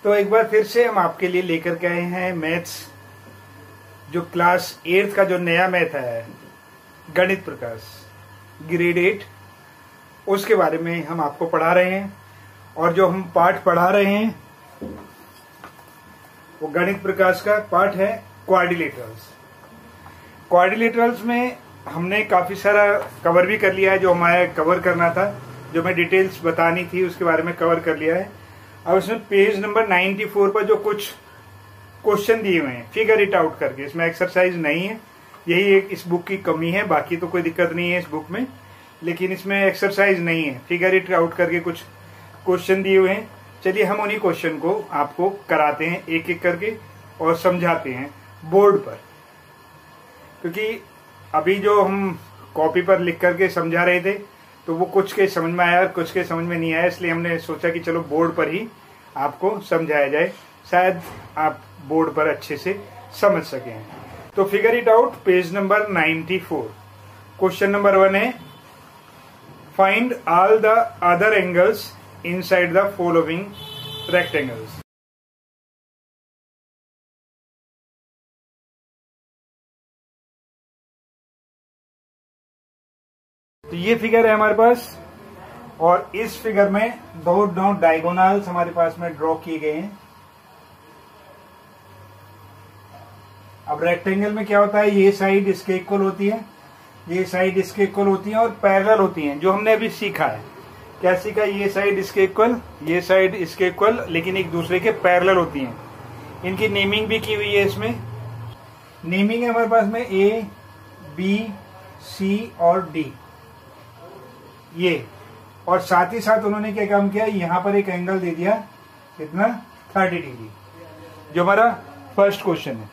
तो एक बार फिर से हम आपके लिए लेकर के आए हैं मैथ्स, जो क्लास 8 का जो नया मैथ है गणित प्रकाश ग्रेड 8, उसके बारे में हम आपको पढ़ा रहे हैं। और जो हम पाठ पढ़ा रहे हैं वो गणित प्रकाश का पाठ है क्वाड्रिलेटरल्स। क्वाड्रिलेटरल्स में हमने काफी सारा कवर भी कर लिया है, जो हमारे कवर करना था, जो मैं डिटेल्स बतानी थी उसके बारे में कवर कर लिया है। अब इसमें पेज नंबर 94 पर जो कुछ क्वेश्चन दिए हुए हैं फिगर इट आउट करके, इसमें एक्सरसाइज नहीं है, यही एक इस बुक की कमी है, बाकी तो कोई दिक्कत नहीं है इस बुक में, लेकिन इसमें एक्सरसाइज नहीं है। फिगर इट आउट करके कुछ क्वेश्चन दिए हुए हैं। चलिए हम उन्हीं क्वेश्चन को आपको कराते हैं एक एक करके और समझाते हैं बोर्ड पर, क्योंकि अभी जो हम कॉपी पर लिख करके समझा रहे थे तो वो कुछ के समझ में आया और कुछ के समझ में नहीं आया, इसलिए हमने सोचा कि चलो बोर्ड पर ही आपको समझाया जाए, शायद आप बोर्ड पर अच्छे से समझ सकें। तो figure it out page number 94। Question number 1 है, find all the other angles inside the following rectangles. तो ये फिगर है हमारे पास, और इस फिगर में दो डायगोनल्स हमारे पास में ड्रॉ किए गए हैं। अब रेक्टेंगल में क्या होता है, ये साइड इसके इक्वल होती है, ये साइड इसके इक्वल होती है और पैरेलल होती हैं, जो हमने अभी सीखा है। क्या सीखा, ये साइड इसके इक्वल, ये साइड इसके इक्वल, लेकिन एक दूसरे के पैरेलल होती हैं। इनकी नेमिंग भी की हुई है। इसमें नेमिंग है हमारे पास में ए, बी, सी और डी, ये। और साथ ही साथ उन्होंने क्या काम किया, यहां पर एक एंगल दे दिया, कितना, 30 डिग्री, जो हमारा फर्स्ट क्वेश्चन है,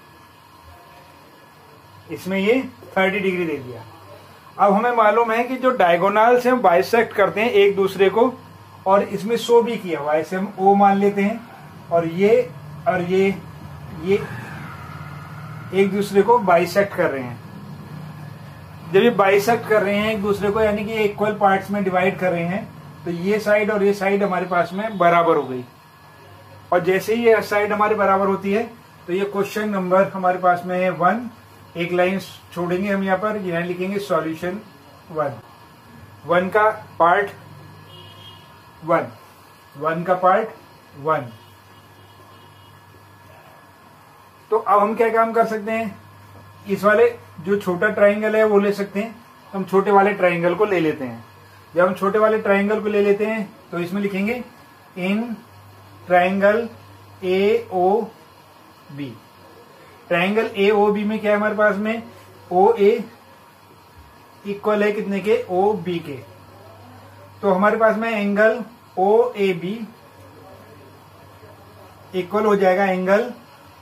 इसमें ये 30 डिग्री दे दिया। अब हमें मालूम है कि जो डायगोनल्स हैं बाइसेक्ट करते हैं एक दूसरे को, और इसमें शो भी किया हुआ है, इसे हम ओ मान लेते हैं, और ये एक दूसरे को बाइसेक्ट कर रहे हैं। जब ये बाइसेक्ट कर रहे हैं एक दूसरे को, यानी कि इक्वल पार्ट्स में डिवाइड कर रहे हैं, तो ये साइड और ये साइड हमारे पास में बराबर हो गई। और जैसे ही ये साइड हमारे बराबर होती है तो ये क्वेश्चन नंबर हमारे पास में है 1। एक लाइन छोड़ेंगे हम यहाँ पर, यहाँ लिखेंगे सॉल्यूशन 1 का पार्ट 1। तो अब हम क्या काम कर सकते हैं, इस वाले जो छोटा ट्राइंगल है वो ले सकते हैं, तो हम छोटे वाले ट्राइंगल को ले लेते हैं। जब हम छोटे वाले ट्राइंगल को ले लेते हैं तो इसमें लिखेंगे in triangle A O B. Triangle A O B में क्या है हमारे पास में, ओ ए इक्वल है कितने के, ओ बी के। तो हमारे पास में angle O A B equal हो जाएगा एंगल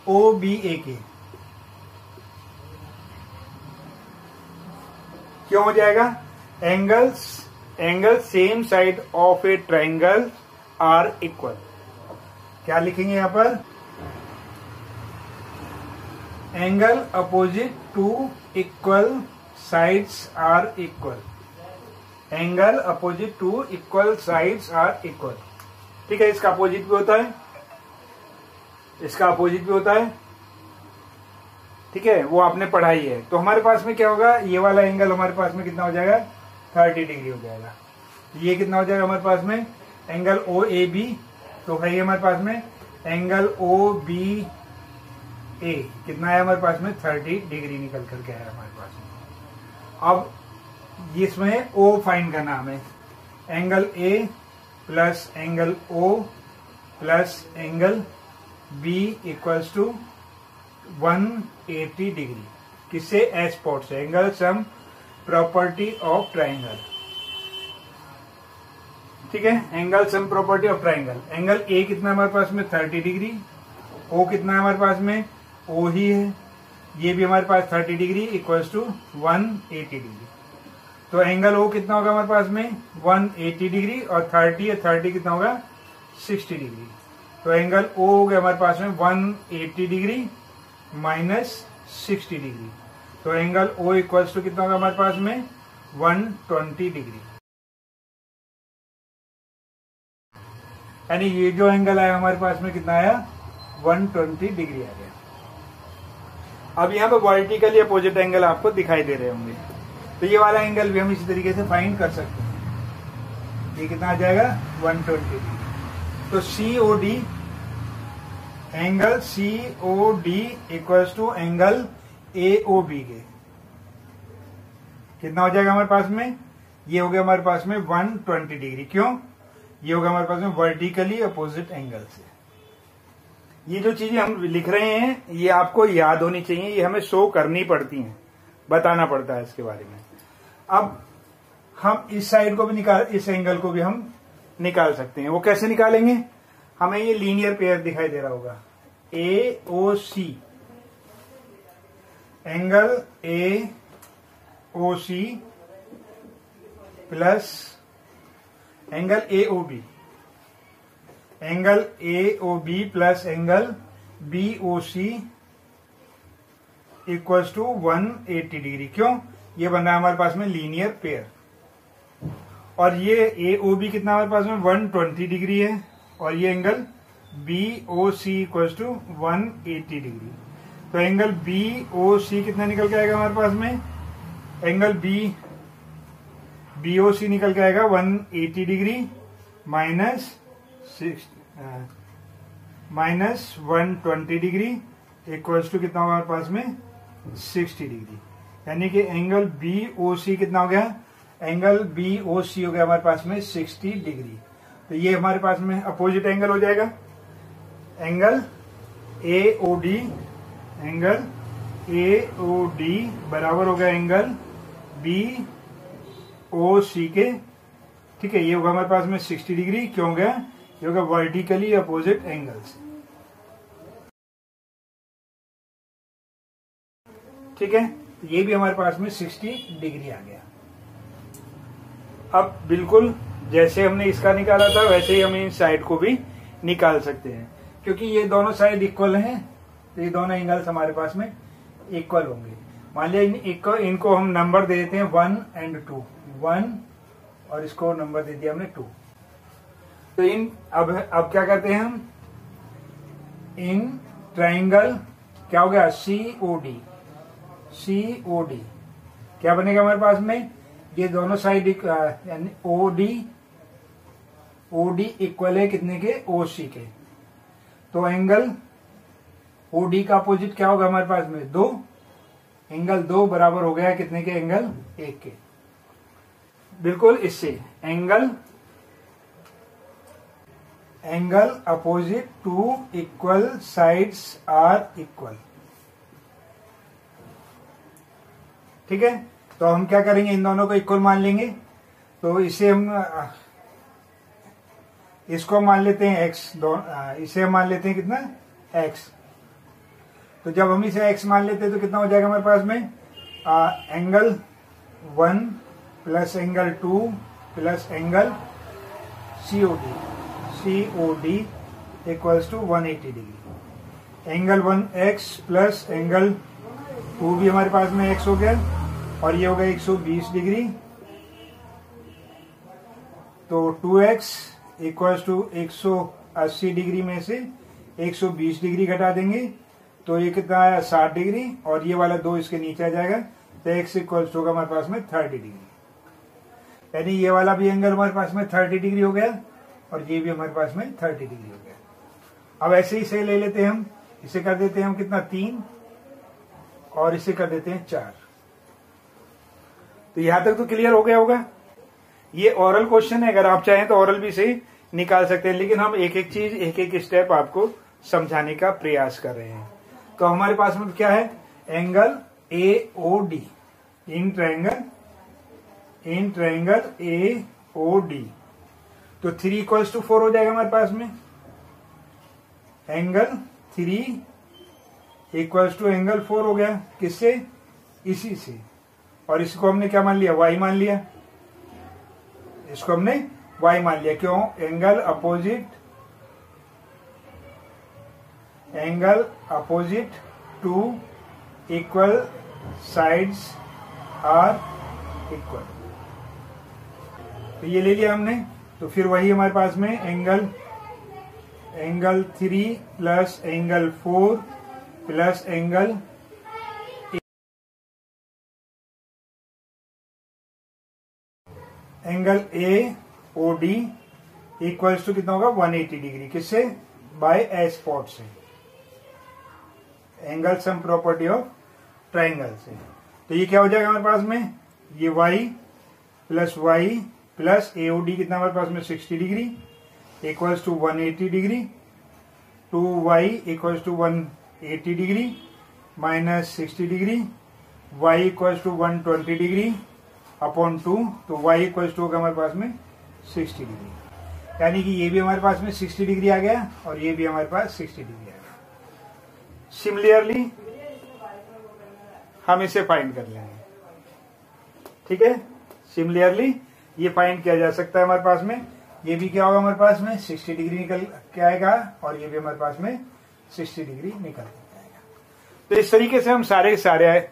ओ बी ए के। क्यों हो जाएगा, angle same side of a triangle are equal. क्या लिखेंगे यहां पर, angle opposite to equal sides are equal. Angle opposite to equal sides are equal. ठीक है, इसका अपोजिट भी होता है, इसका अपोजिट भी होता है, ठीक है, वो आपने पढ़ाई है। तो हमारे पास में क्या होगा, ये वाला एंगल हमारे पास में कितना हो जाएगा, 30 डिग्री हो जाएगा। ये कितना हो जाएगा हमारे पास में, एंगल ओ ए बी, तो है हमारे पास में एंगल ओ बी ए कितना है हमारे पास में, 30 डिग्री निकल करके है हमारे पास में। अब इसमें ओ फाइंड करना हमें, angle A plus angle O plus angle B equals to 180 degree. किससे, एस स्पॉट से, angle sum property of triangle. ठीक है, angle sum property of triangle. Angle A कितना हमारे पास में, 30 डिग्री, ओ कितना है हमारे पास में, ओ ही है, ये भी हमारे पास 30 डिग्री इक्वल्स टू 180 डिग्री। तो एंगल ओ कितना होगा हमारे पास में, 180 डिग्री, और 30 कितना होगा, 60 डिग्री। तो एंगल ओ हो गया हमारे पास में 180 डिग्री माइनस 60 डिग्री। तो एंगल ओ इक्वल्स टू कितना होगा हमारे पास में, 120 डिग्री। यानी ये जो एंगल आया हमारे पास में कितना आया, 120 डिग्री आ गया। अब यहाँ पे वर्टिकली अपोजिट एंगल आपको दिखाई दे रहे होंगे, तो ये वाला एंगल भी हम इसी तरीके से फाइंड कर सकते हैं। ये कितना आ जाएगा, 120 डिग्री। तो COD angle COD equals to angle AOB के कितना हो जाएगा हमारे पास में, ये हो गया हमारे पास में 120 डिग्री। क्यों, ये होगा हमारे पास में वर्टिकली अपोजिट एंगल से। ये जो चीजें हम लिख रहे हैं ये आपको याद होनी चाहिए, ये हमें शो करनी पड़ती हैं, बताना पड़ता है इसके बारे में। अब हम इस साइड को भी निकाल, इस एंगल को भी हम निकाल सकते हैं। वो कैसे निकालेंगे, हमें ये लीनियर पेयर दिखाई दे रहा होगा, AOC angle AOC plus angle AOB, angle AOB plus angle BOC equals to 180 degree. क्यों, ये बन रहा है हमारे पास में लीनियर पेयर। और ये AOB कितना हमारे पास में 120 डिग्री है, और ये angle BOC equals to 180 degree. तो एंगल BOC कितना निकल के आएगा हमारे पास में, एंगल BOC निकल के आएगा 180 degree minus 120 degree equals to कितना होगा हमारे पास में 60 डिग्री। यानी कि एंगल BOC कितना हो गया, एंगल BOC हो गया हमारे पास में 60 डिग्री। तो ये हमारे पास में अपोजिट एंगल हो जाएगा। एंगल AOD, एंगल AOD बराबर हो गया एंगल BOC के। ठीक है, ये होगा हमारे पास में 60 डिग्री। क्यों गया, ये होगा वर्टिकली अपोजिट एंगल्स। ठीक है, ये भी हमारे पास में 60 डिग्री आ गया। अब बिल्कुल जैसे हमने इसका निकाला था वैसे ही हम इन साइड को भी निकाल सकते हैं, क्योंकि ये दोनों साइड इक्वल हैं, तो ये दोनों एंगल्स हमारे पास में इक्वल होंगे। मान लिया इनको हम नंबर दे देते हैं 1 और 2, 1 और इसको नंबर दे दिया हमने 2। तो अब क्या करते हैं हम, इन ट्राइंगल क्या हो गया COD क्या बनेगा हमारे पास में, ये दोनों साइड यानी OD इक्वल है कितने के, OC के। तो एंगल OD का अपोजिट क्या होगा हमारे पास में 2, एंगल 2 बराबर हो गया कितने के, एंगल 1 के। बिल्कुल इससे angle opposite to equal sides are equal. ठीक है, तो हम क्या करेंगे, इन दोनों को इक्वल मान लेंगे। तो इसे हम इसको मान लेते हैं x, इसे हम मान लेते हैं कितना x। तो जब हम इसे x मान लेते हैं तो कितना हो जाएगा हमारे पास में, angle 1 plus angle 2 plus angle COD equals to 180 degree. Angle 1x plus angle 2 भी हमारे पास में x हो गया, और ये हो गया 120 डिग्री। तो 2x इक्वल्स टू 180 डिग्री में से 120 डिग्री घटा देंगे तो ये कितना आया 60 डिग्री, और ये वाला 2 इसके नीचे आ जाएगा, तो x इक्वल्स होगा हमारे पास में 30 डिग्री। यानी ये वाला भी एंगल हमारे पास में 30 डिग्री हो गया, और ये भी हमारे पास में 30 डिग्री हो गया। अब ऐसे ही से ले लेते हैं हम, इसे कर देते हैं हम कितना 3, और इसे कर देते हैं 4। तो यहां तक तो क्लियर हो गया होगा। ये ओरल क्वेश्चन है, अगर आप चाहें तो ओरल भी से निकाल सकते हैं, लेकिन हम एक एक चीज एक एक स्टेप आपको समझाने का प्रयास कर रहे हैं। तो हमारे पास में क्या है, angle AOD, in triangle AOD। तो 3 इक्वल्स टू 4 हो जाएगा हमारे पास में। एंगल 3 इक्वल्स टू एंगल 4 हो गया, किससे, इसी से। और इसको हमने क्या मान लिया, y मान लिया, इसको हमने y मान लिया। क्यों, angle opposite to equal sides are equal. तो ये ले लिया हमने। तो फिर वही हमारे पास में angle angle 3 plus angle 4 plus angle A O D equals to कितना होगा 180 डिग्री। किससे? बाय ए स्पॉट से, angle sum property of triangle से। तो ये क्या हो जाएगा हमारे पास में, ये y प्लस AOD कितना हमारे पास में 60 degree equals to 180 degree, 2y equals to 180 degree minus 60 degree, y equals to 120 degree upon 2, तो y इक्वल्स टू होगा हमारे पास में 60 डिग्री। यानी कि ये भी हमारे पास में 60 डिग्री आ गया और ये भी हमारे पास 60 डिग्री आ गया। सिमिलरली हम इसे फाइंड कर लेंगे, ठीक है। सिमिलरली ये फाइंड किया जा सकता है हमारे पास में। ये भी क्या होगा हमारे पास में 60 डिग्री निकल के आएगा और ये भी हमारे पास में 60 डिग्री निकल के आएगा। तो इस तरीके से हम सारे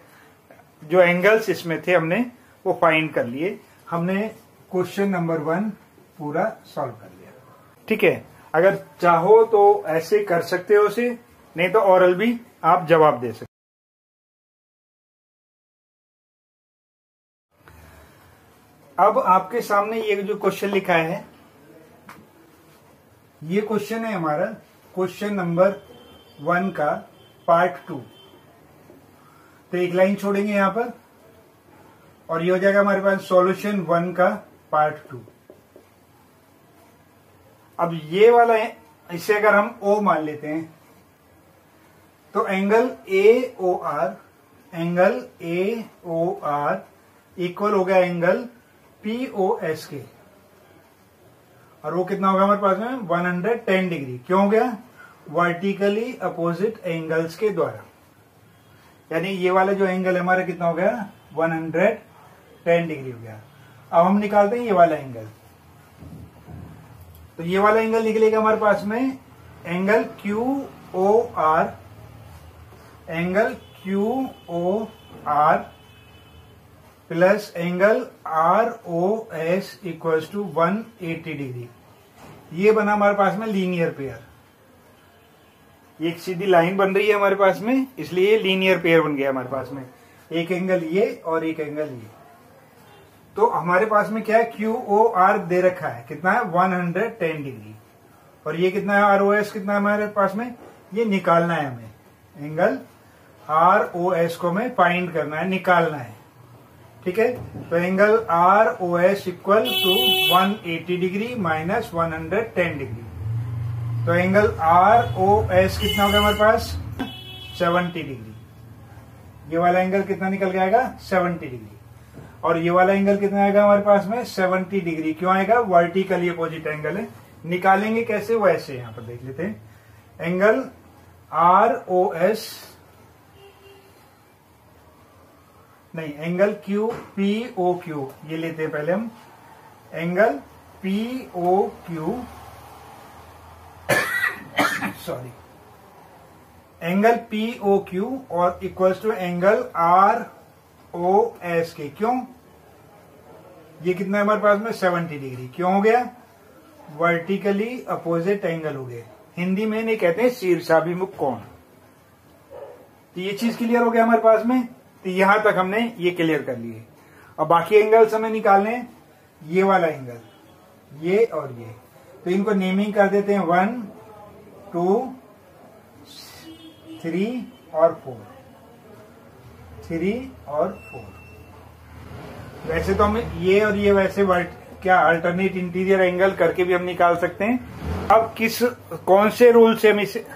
जो एंगल्स इसमें थे हमने वो फाइंड कर लिए। हमने क्वेश्चन नंबर 1 पूरा सॉल्व कर लिया, ठीक है। अगर चाहो तो ऐसे कर सकते हो उसे, नहीं तो ओरल भी आप जवाब दे सकते। अब आपके सामने ये जो क्वेश्चन लिखा है, ये क्वेश्चन है हमारा क्वेश्चन नंबर 1 का पार्ट 2। तो एक लाइन छोड़ेंगे यहां पर और ये हो जाएगा हमारे पास सॉल्यूशन 1 का पार्ट 2। अब ये वाला है, इसे अगर हम O मान लेते हैं तो एंगल AOR इक्वल हो गया एंगल POS के, और वो कितना होगा हमारे पास में 110 डिग्री। क्यों हो गया? वर्टिकली अपोजिट एंगल्स के द्वारा। यानी ये वाला जो एंगल है हमारा कितना हो गया 110 डिग्री हो गया। अब हम निकालते हैं ये वाला एंगल। तो ये वाला एंगल निकलेगा हमारे पास में angle QOR plus angle ROS equals to 180 degree. ये बना हमारे पास में लीनियर पेयर। ये एक सीधी लाइन बन रही है हमारे पास में, इसलिए ये लीनियर पेयर बन गया हमारे पास में। एक एंगल ये और एक एंगल ये। तो हमारे पास में क्या है, QOR दे रखा है, कितना है 110 डिग्री, और ये कितना है ROS कितना है हमारे पास में, ये निकालना है हमें। एंगल ROS को हमें फाइंड करना है, निकालना है, ठीक है। तो angle ROS equal to 180 degree minus 110 degree. तो एंगल ROS कितना होगा हमारे पास 70 डिग्री। ये वाला एंगल कितना निकल के आएगा 70 डिग्री, और ये वाला एंगल कितना आएगा हमारे पास में 70 डिग्री। क्यों आएगा? वर्टिकली अपोजिट एंगल है। निकालेंगे कैसे, वो ऐसे यहां पर देख लेते हैं। एंगल ROS नहीं, एंगल POQ ये लेते हैं पहले हम। Angle POQ sorry, angle POQ और इक्वल्स टू एंगल ROS के। क्यों? ये कितना है हमारे पास में 70 डिग्री। क्यों हो गया? वर्टिकली अपोजिट एंगल हो गए। हिंदी में नहीं कहते हैं शीर्षाभिमुख कोण। तो ये चीज क्लियर हो गया हमारे पास में। तो यहां तक हमने ये क्लियर कर लिए। अब बाकी एंगल्स हमें निकालने हैं। ये वाला एंगल, ये और ये, तो इनको नेमिंग कर देते हैं 1 2 3 और 4। 3 और 4। वैसे तो हम ये और ये वैसे क्या अल्टरनेट इंटीरियर एंगल करके भी हम निकाल सकते हैं। अब कौन से रूल से हम इसे,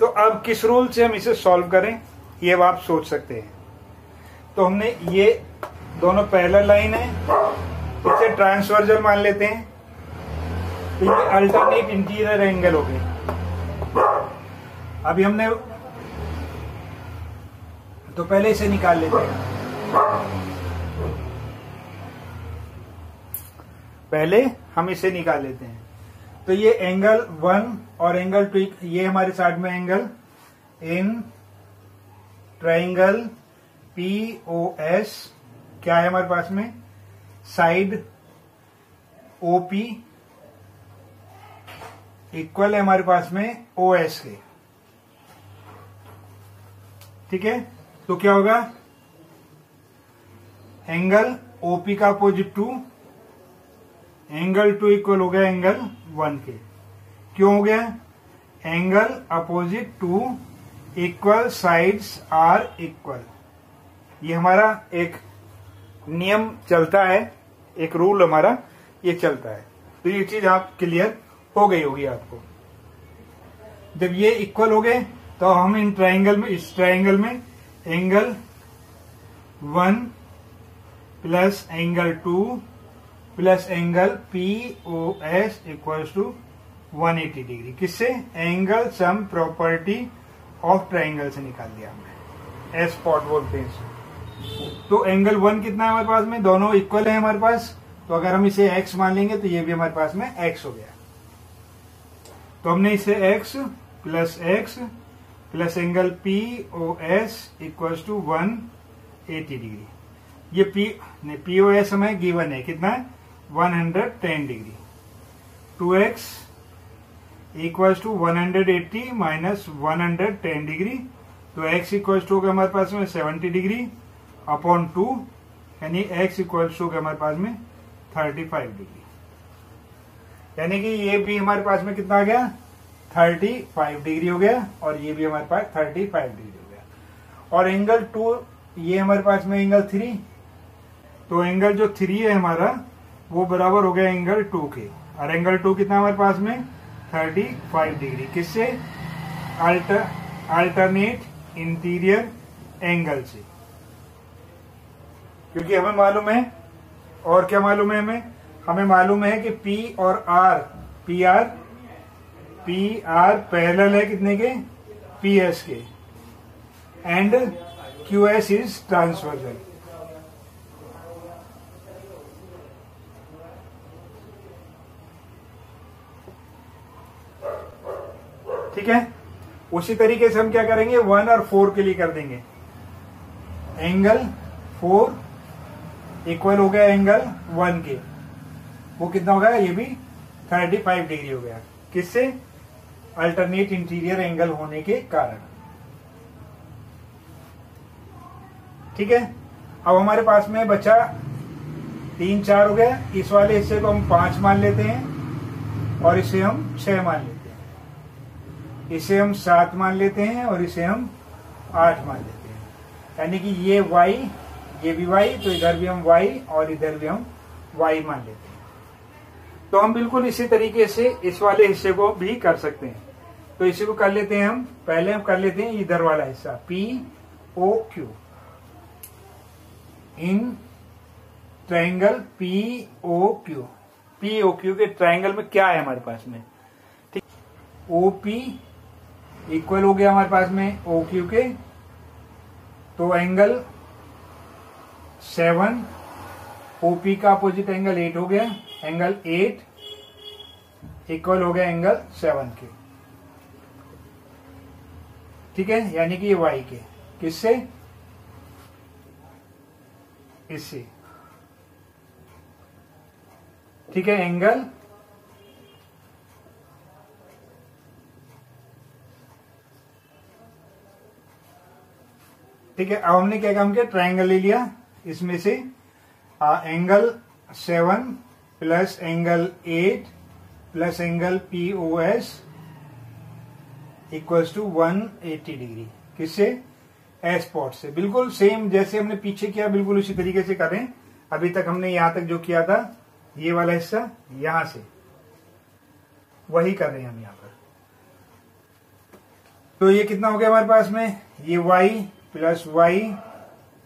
तो अब किस रूल से हम इसे सॉल्व करें, ये आप सोच सकते हैं। तो हमने ये दोनों पैरेलल लाइन है, इसे ट्रांसवर्जल मान लेते हैं। तो ये अल्टरनेट इंटीरियर एंगल हो गए। अभी हमने तो पहले इसे निकाल लेते हैं। पहले हम इसे निकाल लेते हैं। तो ये एंगल 1 और एंगल 2, ये हमारे साइड में एंगल इन ट्राइंगल POS क्या है हमारे पास में, साइड OP इक्वल है हमारे पास में OS के, ठीक है। तो क्या होगा, एंगल OP का अपोजिट 2, एंगल 2 इक्वल हो गया एंगल 1 के। क्यों हो गया, angle opposite 2 equal, sides are equal. ये हमारा एक नियम चलता है, एक रूल हमारा ये चलता है। तो ये चीज आप क्लियर हो गई होगी आपको। जब ये इक्वल हो गए तो हम इन ट्राइंगल में, इस ट्राइंगल में angle 1 plus angle 2 plus angle POS equals to 180 degree, किससे, angle sum property of triangle से निकाल दिया हमने, एस स्पॉट बोलते हैं इसे। तो एंगल 1 कितना है हमारे पास में, दोनों इक्वल है हमारे पास, तो अगर हम इसे x मान लेंगे तो ये भी हमारे पास में x हो गया। तो हमने इसे x plus angle POS equals to 180 degree. ये POS हमें गिवन है, कितना है, 110 degree. 2x equals to 180 minus 110 degree, तो x इक्वल्स टू होगा हमारे पास में 70 डिग्री अपॉन 2, यानी x इक्वल्स टू होगा हमारे पास में 35 डिग्री। यानी कि ये भी हमारे पास में कितना आ गया, 35 डिग्री हो गया, और ये भी हमारे पास 35 डिग्री हो गया। और एंगल 2, ये हमारे पास में एंगल 3, तो एंगल जो 3 है हमारा वो बराबर हो गया एंगल 2 के। और एंगल 2 कितना हमारे पास में, 35 डिग्री, किससे, अल्टरनेट इंटीरियर एंगल से। क्योंकि हमें मालूम है, और क्या मालूम है हमें मालूम है कि P और R पैरेलल है कितने के, PS के, एंड QS इज ट्रांसवर्सल। ठीक है। उसी तरीके से हम क्या करेंगे, 1 और 4 के लिए कर देंगे। एंगल 4 इक्वल हो गया एंगल 1 के, वो कितना हो गया, ये भी 35 डिग्री हो गया, किससे, अल्टरनेट इंटीरियर एंगल होने के कारण। ठीक है। अब हमारे पास में बचा 3 4 हो गया। इस वाले हिस्से को हम 5 मान लेते हैं और इसे हम 6 मान लेते हैं, इसे हम 7 मान लेते हैं और इसे हम 8 मान लेते हैं। यानी कि ये y, ये भी y, तो इधर भी हम y और इधर भी हम y मान लेते हैं। तो हम बिल्कुल इसी तरीके से इस वाले हिस्से को भी कर सकते हैं। तो इसी को कर लेते हैं हम, पहले हम कर लेते हैं इधर वाला हिस्सा, POQ, इन ट्राइंगल POQ के ट्राइंगल में क्या है हमारे पास में, ठीक, OP इक्वल हो गया हमारे पास में OQ के, तो एंगल 7, OP का अपोजिट एंगल 8 हो गया, एंगल 8 इक्वल हो गया एंगल 7 के। ठीक है। यानी कि ये y के, किससे, इससे। ठीक है। एंगल ठीक है। अब हमने क्या काम किया, ट्राइंगल ले लिया, इसमें से angle 7 plus angle 8 plus angle POS equals to 180 degree, किससे, एस स्पॉट से। बिल्कुल सेम जैसे हमने पीछे किया, बिल्कुल उसी तरीके से करें। अभी तक हमने यहां तक जो किया था, ये वाला हिस्सा यहां से वही कर रहे हैं हम यहां पर। तो ये कितना हो गया हमारे पास में, ये y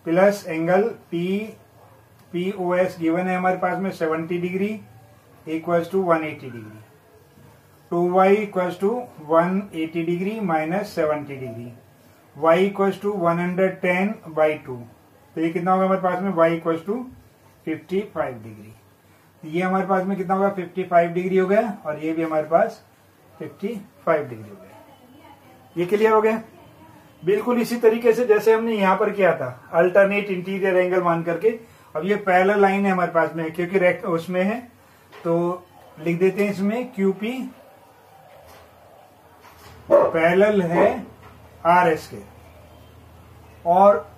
plus angle POS given है हमारे पास में 70 degree equals to 180 degree. 2y equals to 180 degree minus 70 degree, y equals to 110/2। तो ये कितना होगा हमारे पास में, y इक्वल्स टू 55 डिग्री। ये हमारे पास में कितना होगा, 55 डिग्री हो गया, और ये भी हमारे पास 55 डिग्री हो गया। ये क्लियर हो गया। बिल्कुल इसी तरीके से जैसे हमने यहां पर किया था, अल्टरनेट इंटीरियर एंगल मान करके। अब ये पैरेलल लाइन है हमारे पास में, क्योंकि रेक्ट उसमें है, तो लिख देते हैं इसमें QP पैरेलल है RS के, और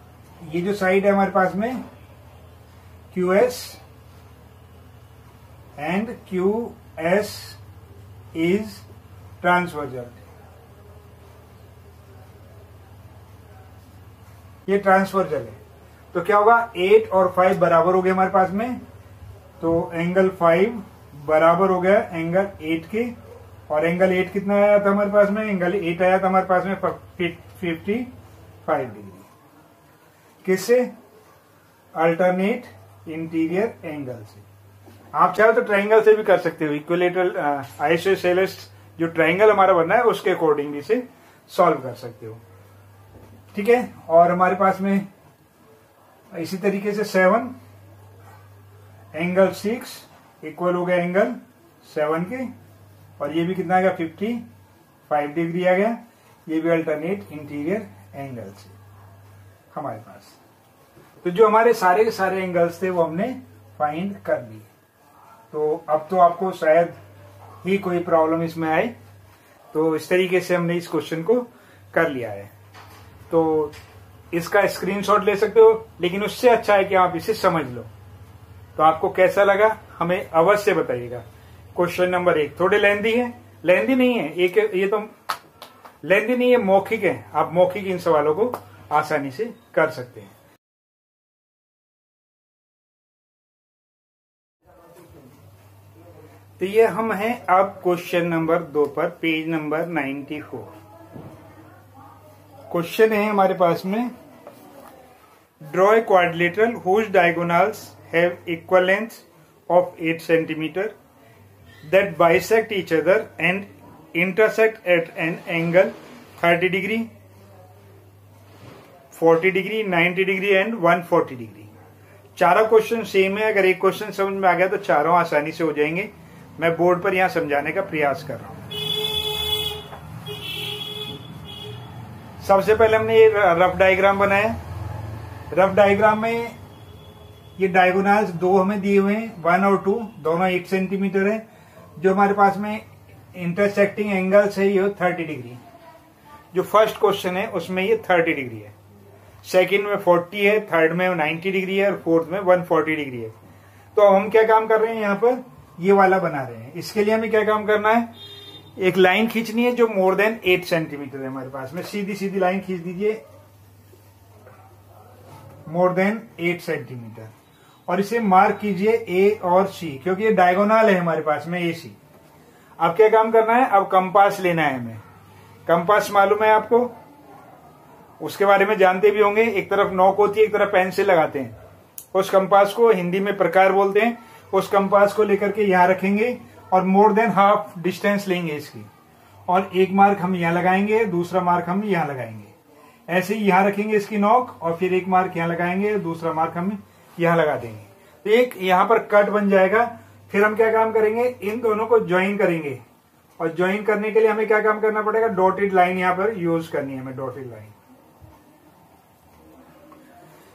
ये जो साइड है हमारे पास में QS and QS is transversal. ये ट्रांसवर्जल है, तो क्या होगा 8 और 5 बराबर हो गए हमारे पास में, तो एंगल 5 बराबर हो गया एंगल 8 के, और एंगल 8 कितना आया था हमारे पास में, एंगल 8 आया था हमारे पास में 55 डिग्री। किससे? अल्टरनेट इंटीरियर एंगल से। आप चाहो तो ट्राइंगल से भी कर सकते हो, इक्विलेटरल आइसोसेलेस जो ट्राइंगल हमारा बनना है उसके अकॉर्डिंग इसे सॉल्व कर सकते हो। ठीक है, और हमारे पास में इसी तरीके से 7 एंगल 6 इक्वल हो गया एंगल 7 के, और ये भी कितना आ गया 55 डिग्री आ गया। ये भी अल्टरनेट इंटीरियर एंगल से हमारे पास। तो जो हमारे सारे के सारे एंगल्स थे वो हमने फाइंड कर लिए। तो अब तो आपको शायद ही कोई प्रॉब्लम इसमें आए, तो इस तरीके से हमने इस क्वेश्चन को कर लिया है। तो इसका स्क्रीनशॉट ले सकते हो, लेकिन उससे अच्छा है कि आप इसे समझ लो। तो आपको कैसा लगा हमें अवश्य बताइएगा। क्वेश्चन नंबर 1 थोड़े लेंदी है, लेंदी नहीं है, एक ये तो लेंदी नहीं है, मौखिक है। आप मौखिक इन सवालों को आसानी से कर सकते हैं। तो ये हम हैं अब क्वेश्चन नंबर 2 पर, पेज नंबर 94। क्वेश्चन है हमारे पास में, draw a quadrilateral whose diagonals have equal length of 8 centimetre that bisect each other and intersect at an angle 30 degree, 40 degree, 90 degree and 140 degree. चारों क्वेश्चन सेम है। अगर एक question समझ में आ गया तो चारों आसानी से हो जाएंगे। मैं बोर्ड पर यहां समझाने का प्रयास कर रहा हूं। सबसे पहले हमने ये रफ डायग्राम बनाया। रफ डायग्राम में ये डायगोनल्स 2 हमें दिए हुए हैं, 1 और 2 दोनों 8 सेंटीमीटर है। जो हमारे पास में इंटरसेक्टिंग एंगल्स है ये 30 डिग्री। जो फर्स्ट क्वेश्चन है उसमें ये 30 डिग्री है, सेकंड में 40 है, थर्ड में 90 डिग्री है और फोर्थ में 140 डिग्री है। तो अब हम क्या काम कर रहे हैं, यहाँ पर ये वाला बना रहे हैं। इसके लिए हमें क्या काम करना है, एक लाइन खींचनी है जो मोर देन 8 सेंटीमीटर है हमारे पास में। सीधी सीधी लाइन खींच दीजिए, मोर देन 8 सेंटीमीटर, और इसे मार्क कीजिए ए और सी, क्योंकि ये डायगोनल है हमारे पास में ए सी। अब क्या काम करना है, अब कंपास लेना है हमें। कंपास मालूम है आपको, उसके बारे में जानते भी होंगे। एक तरफ नोक होती है, एक तरफ पेंसिल लगाते हैं। उस कंपास को हिंदी में प्रकार बोलते हैं। उस कंपास को लेकर के यहां रखेंगे और मोर देन हाफ डिस्टेंस लेंगे इसकी, और एक मार्क हम यहां लगाएंगे, दूसरा मार्क हम यहां लगाएंगे। ऐसे ही यहां रखेंगे इसकी नोक, और फिर एक मार्क यहां लगाएंगे, दूसरा मार्क हम यहां लगा देंगे। तो एक यहां पर कट बन जाएगा। फिर हम क्या काम करेंगे, इन दोनों को ज्वाइन करेंगे, और ज्वाइन करने के लिए हमें क्या काम करना पड़ेगा, डॉटेड लाइन यहां पर यूज करनी है हमें, डॉटेड लाइन।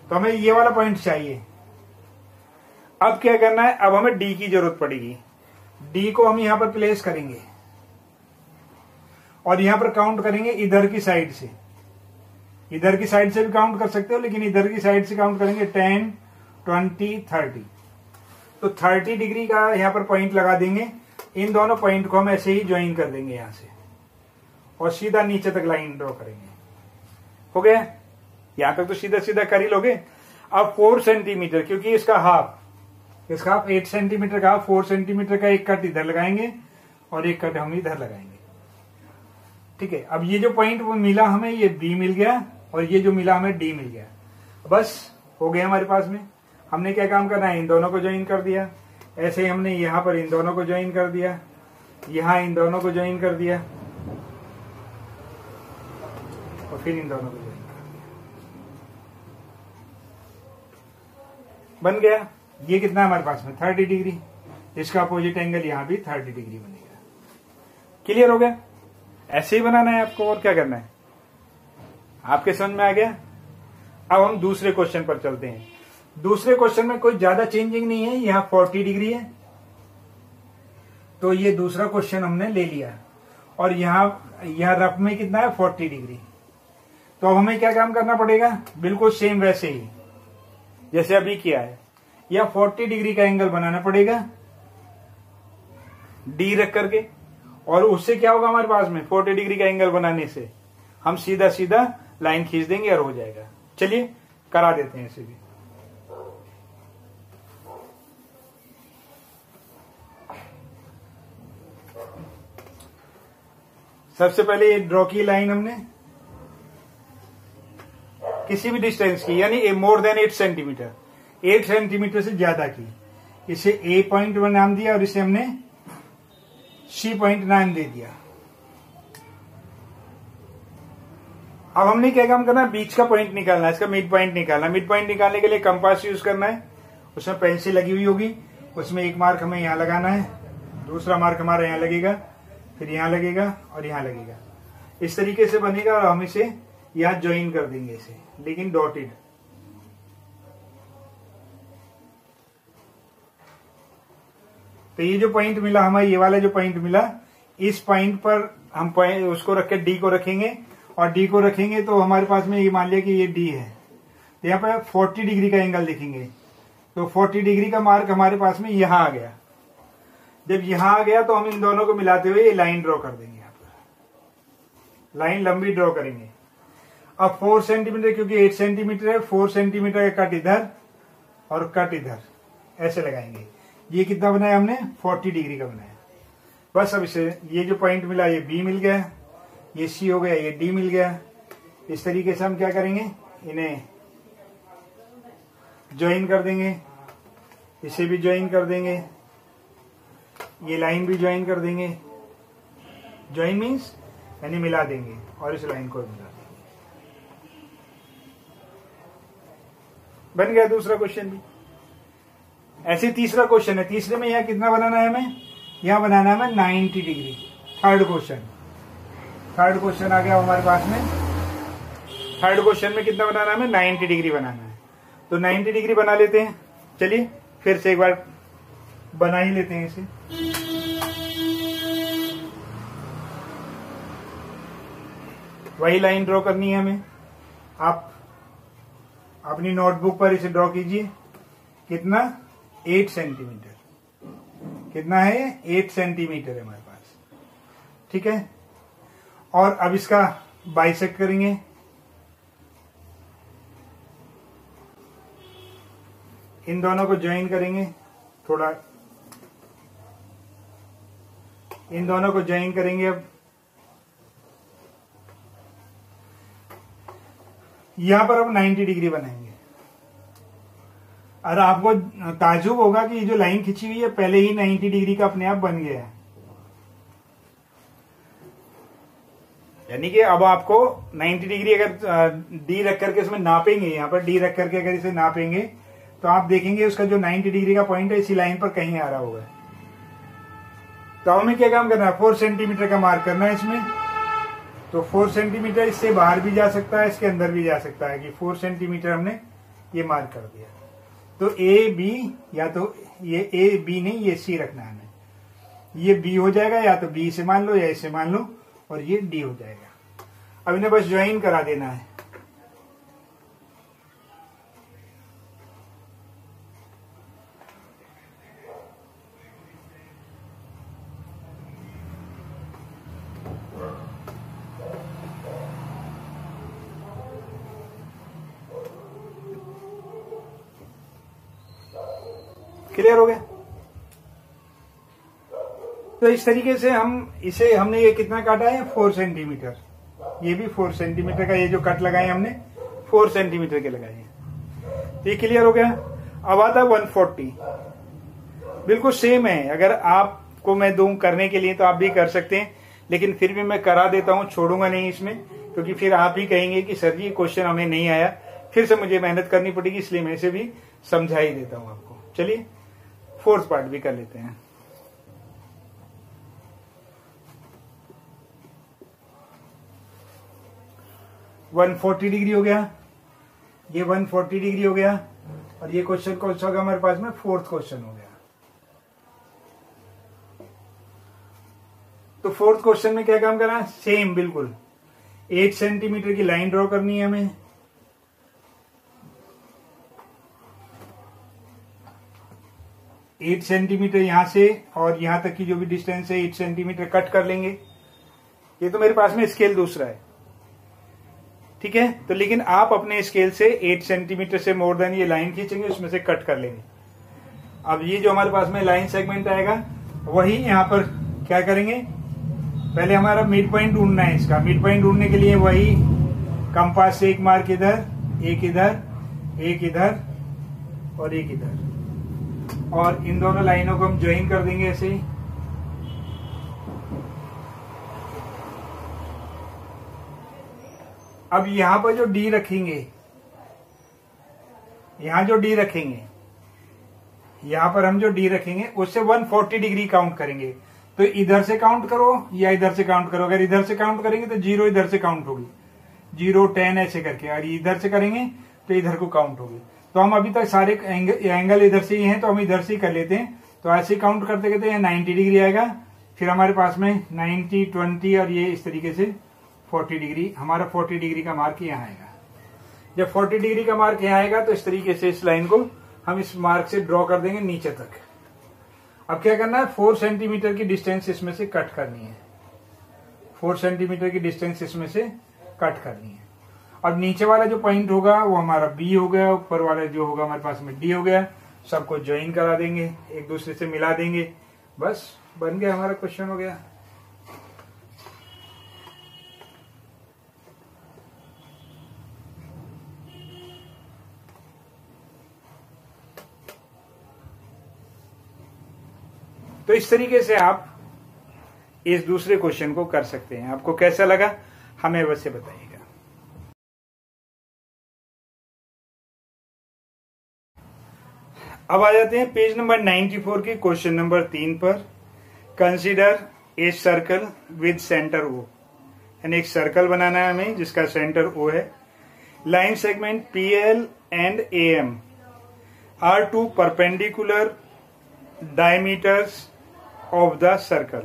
तो हमें ये वाला पॉइंट चाहिए। अब क्या करना है, अब हमें डी की जरूरत पड़ेगी। डी को हम यहां पर प्लेस करेंगे और यहां पर काउंट करेंगे इधर की साइड से। इधर की साइड से भी काउंट कर सकते हो, लेकिन इधर की साइड से काउंट करेंगे 10, 20, 30। तो 30 डिग्री का यहां पर पॉइंट लगा देंगे। इन दोनों पॉइंट को हम ऐसे ही ज्वाइन कर देंगे यहां से, और सीधा नीचे तक लाइन ड्रॉ करेंगे। हो गया, यहां तक तो सीधा सीधा कर ही लोगे। अब 4 सेंटीमीटर, क्योंकि इसका हाफ 8 सेंटीमीटर का, 4 सेंटीमीटर का एक कट इधर लगाएंगे और एक कट हम इधर लगाएंगे। ठीक है, अब ये जो पॉइंट वो मिला हमें, ये बी मिल गया, और ये जो मिला हमें डी मिल गया। बस हो गया हमारे पास में। हमने क्या काम करना है, इन दोनों को ज्वाइन कर दिया। ऐसे ही हमने यहां पर इन दोनों को ज्वाइन कर दिया, यहां इन दोनों को ज्वाइन कर दिया, और फिर इन दोनों को ज्वाइन कर दिया। बन गया। ये कितना है हमारे पास में, 30 डिग्री। इसका अपोजिट एंगल यहां भी 30 डिग्री बनेगा। क्लियर हो गया। ऐसे ही बनाना है आपको, और क्या करना है, आपके समझ में आ गया। अब हम दूसरे क्वेश्चन पर चलते हैं। दूसरे क्वेश्चन में कोई ज्यादा चेंजिंग नहीं है, यहां 40 डिग्री है, तो ये दूसरा क्वेश्चन हमने ले लिया। और यहाँ रफ में कितना है 40 डिग्री। तो अब हमें क्या काम करना पड़ेगा, बिल्कुल सेम वैसे ही जैसे अभी किया है, या 40 डिग्री का एंगल बनाना पड़ेगा डी रख करके। और उससे क्या होगा हमारे पास में 40 डिग्री का एंगल बनाने से हम सीधा सीधा लाइन खींच देंगे और हो जाएगा। चलिए करा देते हैं इसे भी। सबसे पहले ये ड्रॉ की लाइन हमने किसी भी डिस्टेंस की, यानी मोर देन 8 सेंटीमीटर, 8 सेंटीमीटर से ज्यादा की। इसे ए पॉइंट नाम दिया और इसे हमने सी पॉइंट नाम दे दिया। अब हमने क्या काम करना है, बीच का पॉइंट निकालना है, इसका मिड पॉइंट निकालना। मिड पॉइंट निकालने के लिए कंपास यूज करना है, उसमें पेंसिल लगी हुई होगी, उसमें एक मार्क हमें यहां लगाना है, दूसरा मार्क हमारा यहां लगेगा, फिर यहां लगेगा और यहां लगेगा। इस तरीके से बनेगा और हम इसे यहां ज्वाइन कर देंगे इसे, लेकिन डॉटेड। तो ये जो पॉइंट मिला हमें, ये वाला जो पॉइंट मिला, इस पॉइंट पर हम उसको रख के डी को रखेंगे, और डी को रखेंगे तो हमारे पास में ये मान लिया कि ये डी है। तो यहाँ पर 40 डिग्री का एंगल देखेंगे, तो 40 डिग्री का मार्क हमारे पास में यहां आ गया। जब यहां आ गया तो हम इन दोनों को मिलाते हुए ये लाइन ड्रॉ कर देंगे। यहाँ पर लाइन लंबी ड्रॉ करेंगे। अब 4 सेंटीमीटर, क्योंकि 8 सेंटीमीटर है, 4 सेंटीमीटर का कट इधर और कट इधर, ऐसे लगाएंगे। ये कितना बनाया हमने, 40 डिग्री का बनाया। बस अब इसे, ये जो पॉइंट मिला ये बी मिल गया, ये सी हो गया, ये डी मिल गया। इस तरीके से हम क्या करेंगे, इन्हें ज्वाइन कर देंगे, इसे भी ज्वाइन कर देंगे, ये लाइन भी ज्वाइन कर देंगे। ज्वाइन मीन्स यानी मिला देंगे, और इस लाइन को मिला देंगे। बन गया दूसरा क्वेश्चन भी। ऐसे तीसरा क्वेश्चन है, तीसरे में यहां कितना बनाना है हमें, यहां बनाना है हमें 90 डिग्री। थर्ड क्वेश्चन आ गया हमारे पास में। थर्ड क्वेश्चन में कितना बनाना है हमें, 90 डिग्री बनाना है। तो 90 डिग्री बना लेते हैं। चलिए फिर से एक बार बना ही लेते हैं इसे। वही लाइन ड्रॉ करनी है हमें। आप अपनी नोटबुक पर इसे ड्रॉ कीजिए। कितना, 8 सेंटीमीटर। कितना है, 8 सेंटीमीटर है हमारे पास। ठीक है, और अब इसका बाइसेक्ट करेंगे। इन दोनों को ज्वाइन करेंगे, थोड़ा इन दोनों को ज्वाइन करेंगे। अब यहां पर अब 90 डिग्री बनाएंगे। और आपको ताज्जुब होगा कि ये जो लाइन खींची हुई है पहले ही 90 डिग्री का अपने आप बन गया है। यानी कि अब आपको 90 डिग्री अगर डी रख करके इसमें नापेंगे, यहाँ पर डी रख करके अगर इसे नापेंगे तो आप देखेंगे उसका जो 90 डिग्री का पॉइंट है इसी लाइन पर कहीं आ रहा होगा। तो हमें क्या काम करना है, 4 सेंटीमीटर का मार्क करना है इसमें। तो 4 सेंटीमीटर इससे बाहर भी जा सकता है, इसके अंदर भी जा सकता है, कि 4 सेंटीमीटर हमने ये मार्क कर दिया। तो ए बी, या तो ये ए बी नहीं, ये सी रखना है हमें। ये बी हो जाएगा, या तो बी से मान लो या इसे मान लो, और ये डी हो जाएगा। अब इन्हें बस ज्वाइन करा देना है। क्लियर हो गया। तो इस तरीके से हमने ये कितना काटा है, 4 सेंटीमीटर। ये भी 4 सेंटीमीटर का, ये जो कट लगाए हमने 4 सेंटीमीटर के लगाए हैं। तो ये क्लियर हो गया। अब आता है 140। बिल्कुल सेम है। अगर आपको मैं दूं करने के लिए तो आप भी कर सकते हैं, लेकिन फिर भी मैं करा देता हूं, छोड़ूंगा नहीं इसमें, क्योंकि फिर आप ही कहेंगे कि सर जी क्वेश्चन हमें नहीं आया, फिर से मुझे मेहनत करनी पड़ेगी, इसलिए मैं इसे भी समझा ही देता हूं आपको। चलिए फोर्थ पार्ट भी कर लेते हैं। वन 140 डिग्री हो गया, ये 140 डिग्री हो गया, और ये क्वेश्चन कौन सा होगा हमारे पास में, फोर्थ क्वेश्चन हो गया। तो फोर्थ क्वेश्चन में क्या काम करना है, सेम बिल्कुल 8 सेंटीमीटर की लाइन ड्रॉ करनी है हमें। एट सेंटीमीटर यहां से और यहां तक की जो भी डिस्टेंस है 8 सेंटीमीटर कट कर लेंगे। ये तो मेरे पास में स्केल दूसरा है, ठीक है। तो लेकिन आप अपने स्केल से 8 सेंटीमीटर से मोर देन ये लाइन खींचेंगे, उसमें से कट कर लेंगे। अब ये जो हमारे पास में लाइन सेगमेंट आएगा वही यहां पर क्या करेंगे, पहले हमारा मिड पॉइंट ढूंढना है। इसका मिड पॉइंट ढूंढने के लिए वही कंपास से एक मार्क इधर, एक इधर, एक इधर और एक इधर, और इन दोनों लाइनों को हम ज्वाइन कर देंगे ऐसे ही। अब यहां पर जो डी रखेंगे, यहां जो डी रखेंगे, यहां पर हम जो डी रखेंगे उससे 140 डिग्री काउंट करेंगे। तो इधर से काउंट करो या इधर से काउंट करो। अगर इधर से काउंट करेंगे तो 0 इधर से काउंट होगी, 0 10 ऐसे करके। और इधर से करेंगे तो इधर को काउंट होगी। तो हम अभी तक सारे एंगल इधर से ही हैं, तो हम इधर से ही कर लेते हैं। तो ऐसे ही काउंट करते करते ये 90 डिग्री आएगा, फिर हमारे पास में 90, 20 और ये इस तरीके से 40 डिग्री। हमारा 40 डिग्री का मार्क यहाँ आएगा। जब 40 डिग्री का मार्क यहाँ आएगा तो इस तरीके से इस लाइन को हम इस मार्क से ड्रॉ कर देंगे नीचे तक। अब क्या करना है, 4 सेंटीमीटर की डिस्टेंस इसमें से कट करनी है। 4 सेंटीमीटर की डिस्टेंस इसमें से कट करनी है। अब नीचे वाला जो पॉइंट होगा वो हमारा बी हो गया, ऊपर वाला जो होगा हमारे पास में डी हो गया। सबको ज्वाइन करा देंगे, एक दूसरे से मिला देंगे, बस बन गया, हमारा क्वेश्चन हो गया। तो इस तरीके से आप इस दूसरे क्वेश्चन को कर सकते हैं। आपको कैसा लगा हमें अवश्य बताइएगा। अब आ जाते हैं पेज नंबर 94 के क्वेश्चन नंबर 3 पर। Consider a circle with centre O, यानी एक सर्कल बनाना है हमें जिसका सेंटर ओ है। Line segment PL and AM are two perpendicular diameters of the circle.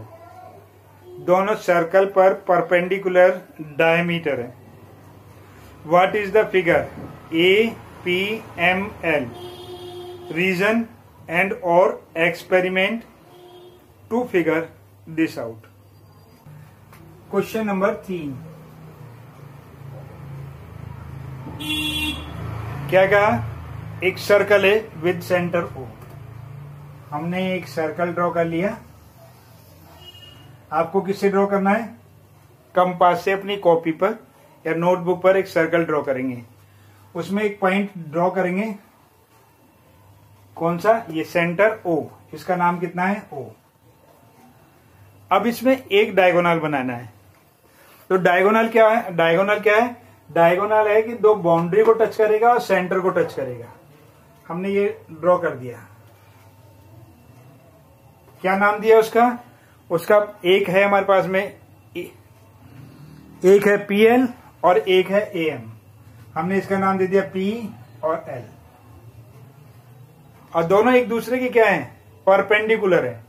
दोनों सर्कल पर परपेंडिकुलर डायमीटर है। What is the figure APML? Reason and और experiment to figure this out. Question number 3 क्या कहा, एक circle है with centre O। हमने एक सर्कल ड्रॉ कर लिया। आपको किससे ड्रॉ करना है, कंपास से अपनी कॉपी पर या नोटबुक पर एक सर्कल ड्रॉ करेंगे। उसमें एक पॉइंट ड्रॉ करेंगे, कौन सा, ये सेंटर O। इसका नाम कितना है, O। अब इसमें एक डायगोनल बनाना है। तो डायगोनल क्या है, डायगोनल क्या है, डायगोनल है कि दो बाउंड्री को टच करेगा और सेंटर को टच करेगा। हमने ये ड्रॉ कर दिया। क्या नाम दिया उसका, उसका एक है हमारे पास में, एक है PL और एक है AM। हमने इसका नाम दे दिया P और L। और दोनों एक दूसरे के क्या है, परपेंडिकुलर है।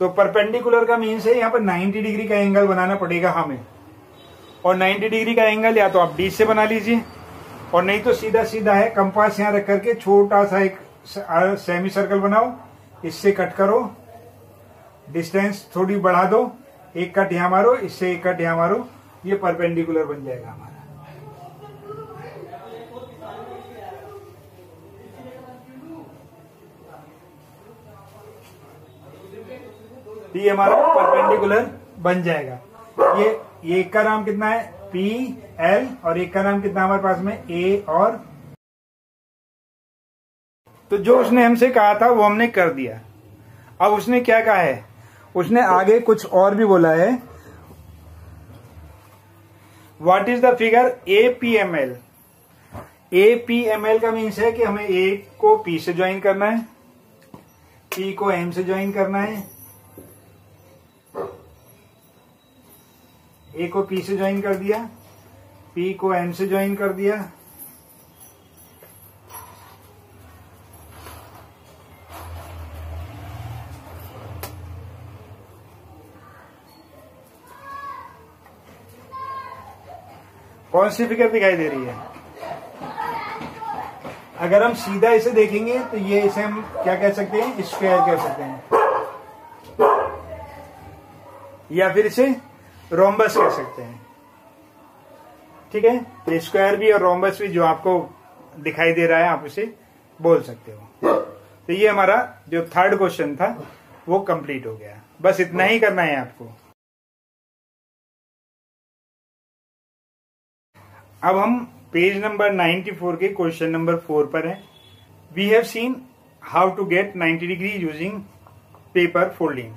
तो परपेंडिकुलर का मीन्स है यहाँ पर 90 डिग्री का एंगल बनाना पड़ेगा हमें। और 90 डिग्री का एंगल या तो आप D से बना लीजिए, और नहीं तो सीधा सीधा है, कंपास यहाँ रख करके छोटा सा एक सेमी सर्कल बनाओ, इससे कट करो, डिस्टेंस थोड़ी बढ़ा दो, एक कट यहां मारो, इससे एक कट यहां मारो, ये परपेंडिकुलर बन जाएगा हमारा। ये हमारा परपेंडिकुलर बन जाएगा। ये एक का नाम कितना है, PL, और एक का नाम कितना हमारे पास में, A और। तो जो उसने हमसे कहा था वो हमने कर दिया। अब उसने क्या कहा है, उसने आगे कुछ और भी बोला है। What is the figure APML? APML का मीन्स है कि हमें A को P से ज्वाइन करना है, P को M से ज्वाइन करना है, A को P से ज्वाइन कर दिया, P को M से ज्वाइन कर दिया, कौन सी फिगर दिखाई दे रही है? अगर हम सीधा इसे देखेंगे तो ये इसे हम क्या कह सकते हैं? स्क्वायर कह सकते हैं, या फिर इसे रोम्बस कह सकते हैं। ठीक है, तो स्क्वायर भी और रोम्बस भी जो आपको दिखाई दे रहा है आप इसे बोल सकते हो। तो ये हमारा जो थर्ड क्वेश्चन था वो कंप्लीट हो गया। बस इतना ही करना है आपको। अब हम पेज नंबर 94 के क्वेश्चन नंबर 4 पर हैं। We have seen how to get 90 degree using paper folding.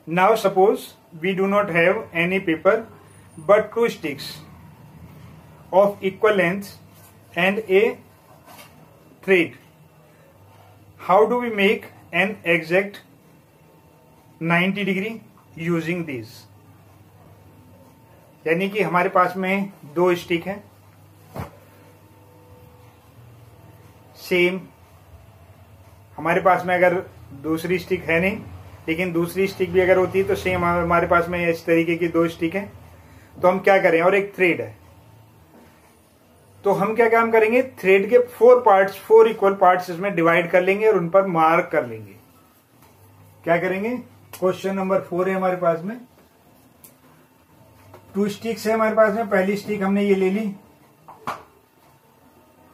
Now suppose we do not have any paper but 2 sticks of equal length and a thread. How do we make an exact 90 degree using these? यानी कि हमारे पास में 2 stick हैं same. हमारे पास में अगर दूसरी स्टिक है नहीं, लेकिन दूसरी स्टिक भी अगर होती है तो सेम हमारे पास में इस तरीके की 2 स्टिक हैं। तो हम क्या करें, और एक थ्रेड है, तो हम क्या काम करेंगे, थ्रेड के 4 इक्वल पार्ट्स इसमें डिवाइड कर लेंगे और उन पर मार्क कर लेंगे। क्या करेंगे? क्वेश्चन नंबर 4 है हमारे पास में, 2 स्टिक्स है हमारे पास में। पहली स्टिक हमने ये ले ली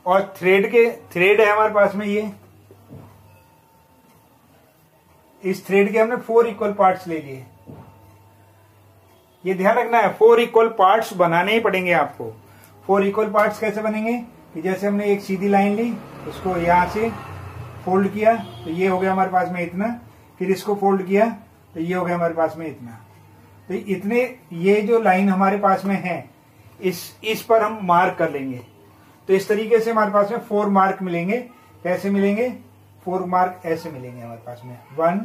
और थ्रेड है हमारे पास में ये। इस थ्रेड के हमने 4 इक्वल पार्ट्स ले लिए। ये ध्यान रखना है, 4 इक्वल पार्ट्स बनाने ही पड़ेंगे आपको। 4 इक्वल पार्ट्स कैसे बनेंगे कि जैसे हमने एक सीधी लाइन ली, उसको यहां से फोल्ड किया तो ये हो गया हमारे पास में इतना, फिर इसको फोल्ड किया तो ये हो गया हमारे पास में इतना। तो इतने ये जो लाइन हमारे पास में है इस पर हम मार्क कर लेंगे। तो इस तरीके से हमारे पास में 4 मार्क मिलेंगे। कैसे मिलेंगे? 4 मार्क ऐसे मिलेंगे हमारे पास में 1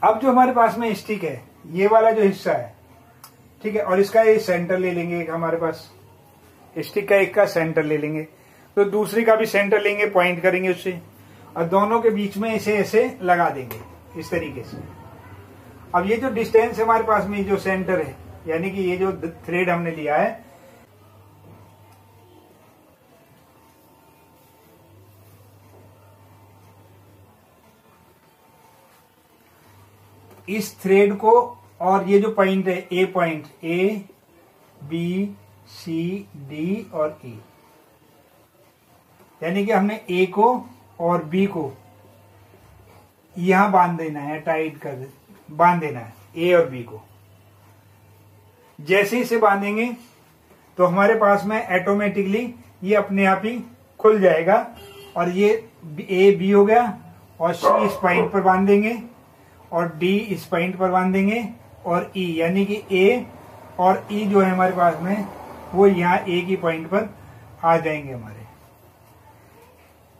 अब जो हमारे पास में स्टिक है, ये वाला जो हिस्सा है, ठीक है, और इसका ये सेंटर ले लेंगे। एक हमारे पास स्टिक का एक का सेंटर ले लेंगे, तो दूसरी का भी सेंटर लेंगे, पॉइंट करेंगे उससे, और दोनों के बीच में इसे ऐसे लगा देंगे इस तरीके से। अब ये जो डिस्टेंस है हमारे पास में, जो सेंटर है, यानी कि ये जो थ्रेड हमने लिया है, इस थ्रेड को और ये जो पॉइंट है A point, A B C D और ई, यानी कि हमने ए को और बी को यहां बांध देना है, टाइट कर बांध देना है ए और बी को। जैसे इसे बांधेंगे तो हमारे पास में ऑटोमेटिकली ये अपने आप ही खुल जाएगा, और ये ए बी हो गया, और सी इस पॉइंट पर बांध देंगे, और डी इस पॉइंट पर बांध देंगे, और ई यानी कि ए और ई जो है हमारे पास में वो यहाँ ए की पॉइंट पर आ जाएंगे हमारे।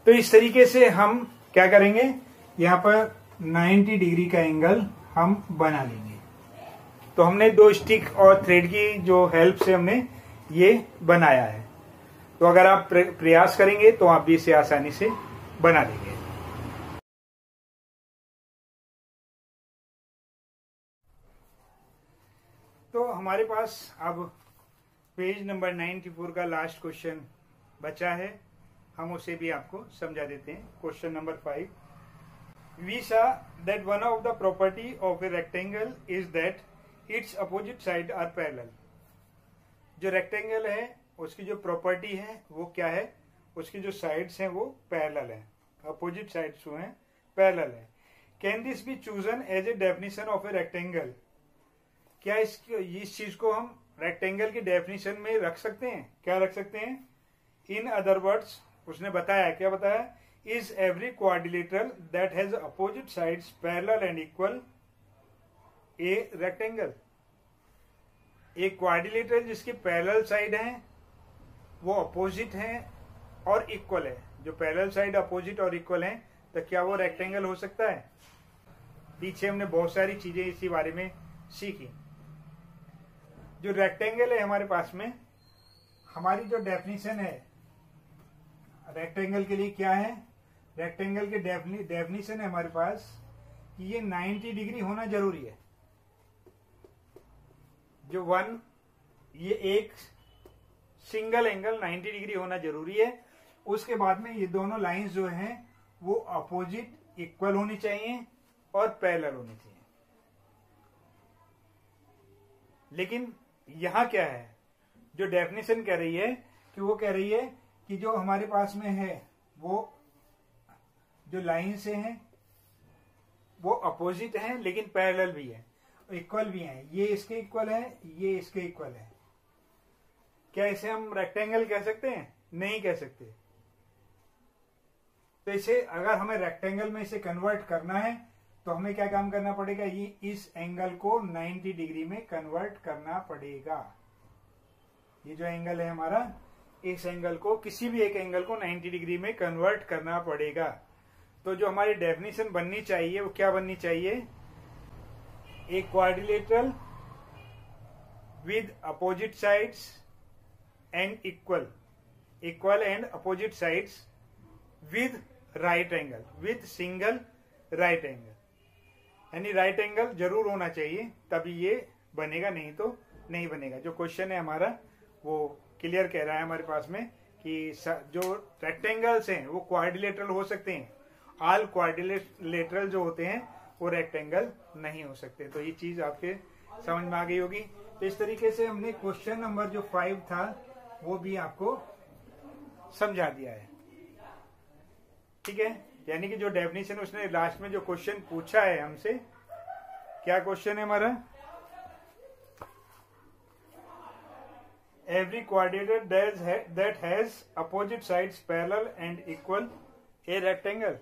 तो इस तरीके से हम क्या करेंगे, यहाँ पर 90 डिग्री का एंगल हम बना लेंगे। तो हमने 2 स्टिक और थ्रेड की जो हेल्प से हमने ये बनाया है। तो अगर आप प्रयास करेंगे तो आप भी इसे आसानी से बना लेंगे। तो हमारे पास अब पेज नंबर 94 का लास्ट क्वेश्चन बचा है, हम उसे भी आपको समझा देते हैं। Question number 5, we saw that one of the property of a rectangle is that its opposite side are parallel। जो रेक्टेंगल है उसकी जो प्रॉपर्टी है वो क्या है, उसकी जो साइड्स हैं वो पैरेलल है, अपोजिट साइड्स जो हैं पैरेलल है। Can this be chosen as a definition of a rectangle? क्या इस चीज को हम रेक्टेंगल की डेफिनेशन में रख सकते हैं? क्या रख सकते हैं? इन अदर वर्ड्स उसने बताया, क्या बताया, is every quadrilateral that has opposite sides parallel and equal a rectangle? एक क्वाड्रिलेटरल जिसकी पैरेलल साइड है वो अपोजिट है और इक्वल है। जो पैरेलल साइड अपोजिट और इक्वल है तो क्या वो रेक्टेंगल हो सकता है? पीछे हमने बहुत सारी चीजें इसी बारे में सीखी। जो रेक्टेंगल है हमारे पास में, हमारी जो डेफिनेशन है रेक्टेंगल के लिए क्या है, रेक्टेंगल के डेफिनेशन है हमारे पास कि ये 90 डिग्री होना जरूरी है। ये एक सिंगल एंगल 90 डिग्री होना जरूरी है। उसके बाद में ये दोनों लाइंस जो हैं वो अपोजिट इक्वल होनी चाहिए और पैरेलल होनी चाहिए। लेकिन यहां क्या है, जो डेफिनेशन कह रही है कि वो कह रही है कि जो हमारे पास में है वो जो लाइन से हैं वो अपोजिट हैं लेकिन पैरेलल भी है, इक्वल भी हैं। ये इसके इक्वल है, ये इसके इक्वल है। क्या इसे हम रेक्टेंगल कह सकते हैं? नहीं कह सकते। तो इसे अगर हमें रेक्टेंगल में इसे कन्वर्ट करना है तो हमें क्या काम करना पड़ेगा, ये इस एंगल को 90 डिग्री में कन्वर्ट करना पड़ेगा। ये जो एंगल है हमारा, इस एंगल को, किसी भी एक एंगल को 90 डिग्री में कन्वर्ट करना पड़ेगा। तो जो हमारी डेफिनेशन बननी चाहिए वो क्या बननी चाहिए, a quadrilateral with opposite sides and equal and opposite sides with right angle, with single right angle. यानी राइट एंगल जरूर होना चाहिए तभी ये बनेगा, नहीं तो नहीं बनेगा। जो क्वेश्चन है हमारा वो क्लियर कह रहा है हमारे पास में कि जो रेक्टेंगल्स हैं वो क्वाड्रिलेटरल हो सकते हैं, ऑल क्वाड्रिलेटरल जो होते हैं वो रेक्टेंगल नहीं हो सकते। तो ये चीज आपके समझ में आ गई होगी। तो इस तरीके से हमने क्वेश्चन नंबर जो 5 था वो भी आपको समझा दिया है। ठीक है, यानी कि जो डेफिनेशन उसने लास्ट में जो क्वेश्चन पूछा है हमसे, क्या क्वेश्चन है हमारा, every quadrilateral that has opposite sides parallel and equal a rectangle.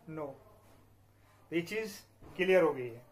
No, ये चीज क्लियर हो गई है।